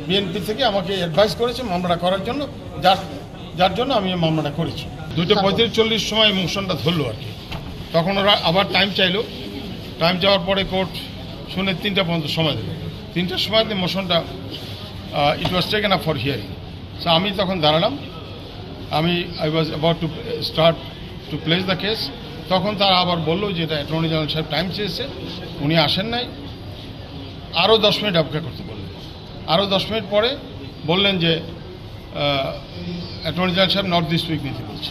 BNP থেকে আমাকে advice করেছে মামলাটা করার জন্য, যার জন্য আমি এই মামলাটা করেছি। 2:45 সময় মোশনটা ধরলো আর কি। তখন ওরা আবার টাইম চাইলো। টাইম চাওয়ার পরে কোর্ট শুনে 3টা পর্যন্ত সময় দিল। 3টার সময়তে মোশনটা it was taken up for hearing. So আমি তখন দাঁড়ালাম। I was about to start to place the case. তখন তারা আবার বললো যে এটা অ্যাটর্নি জেনারেল সাহেব টাইম চেয়েছে, উনি আসেন নাই, আরও 10 মিনিট অপেক্ষা করতে বললেন। আরও 10 মিনিট পরে বললেন যে অ্যাটর্নি জেনারেল সাহেব নট দিস উইক নিতে বলছে।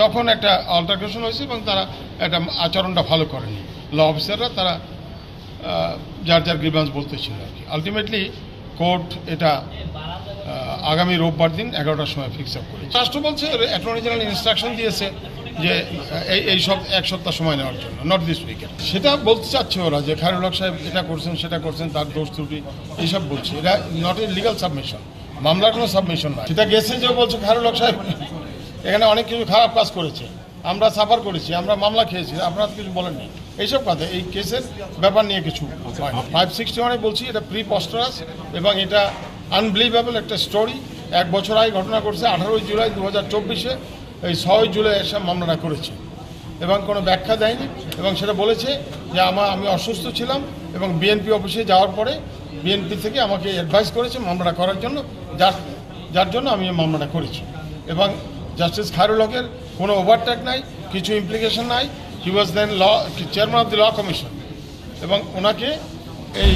তখন একটা অল্টারকেশন হয়েছে এবং তারা একটা আচরণটা ভালো করেনি। ল অফিসাররা তারা যার গ্রিভান্স বলতেছিল আর কি। আলটিমেটলি কোর্ট এটা আগামী রোববার দিন 11টার সময় ফিক্স আপ করেছে। রাষ্ট্র বলছে অ্যাটর্নি জেনারেল ইনস্ট্রাকশন দিয়েছে যে এই সব 1 সপ্তাহ সময় নেওয়ার জন্য, নট দিস উইকেন্ড। সেটা বলতে চাচ্ছে ওরা যে খায়রুল হক সাহেব এটা করছেন সেটা করছেন, তার দোষ ত্রুটি এইসব বলছে। এটা নট এ লিগাল সাবমিশন, মামলার কোনো সাবমিশন নয়। সেটা গেছে যে বলছে খায়রুল হক সাহেব এখানে অনেক কিছু খারাপ কাজ করেছে, আমরা সাফার করেছি, আমরা মামলা খেয়েছি, আপনারা কিছু বলেননি, এইসব কথা। এই কেসের ব্যাপার নিয়ে কিছু 561 বলছি এটা প্রিপস্টারাস এবং এটা আনবিলিভেবল একটা স্টোরি। 1 বছর আগে ঘটনা ঘটছে, 18 জুলাই 2024-এ এই 6 জুলাই এসব মামলাটা করেছে এবং কোনো ব্যাখ্যা দেয়নি। এবং সেটা বলেছে যে আমি অসুস্থ ছিলাম এবং বিএনপি অফিসে যাওয়ার পরে বিএনপি থেকে আমাকে অ্যাডভাইস করেছে মামলাটা করার জন্য, যার জন্য আমি এই মামলাটা করেছি। এবং জাস্টিস খায়রুল হকের কোনো ওভারটেক নাই, কিছু ইমপ্লিকেশন নাই। He was then chairman of the law commission এবং ওনাকে এই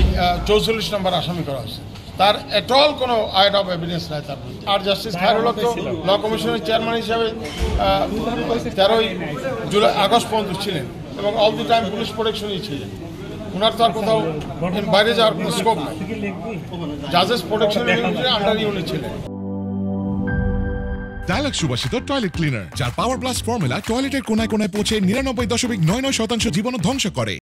44 নম্বর আসামি করা হয়েছে। তার এট অল কোনো আইড অফ এভিডেন্স নাই তার বিরুদ্ধে। আর জাস্টিস খায়রুল হক তো ল কমিশনের চেয়ারম্যান হিসাবে 13ই আগস্ট পর্যন্ত ছিলেন এবং অল দি টাইম পুলিশ প্রোটেকশনই ছিলেন। ওনার তো আর কোথাও বাইরে যাওয়ার কোনো স্কোপ নাই। জাজেস প্রোটেকশনের আন্ডারই উনি ছিলেন। ডায়ালগ সুবাসিত টয়লেট ক্লিনার, যার পাওয়ার প্লাস ফর্মুলা টয়লেটের কোনায় কোনায় পৌঁছে 99.99% জীবাণু ধ্বংস করে।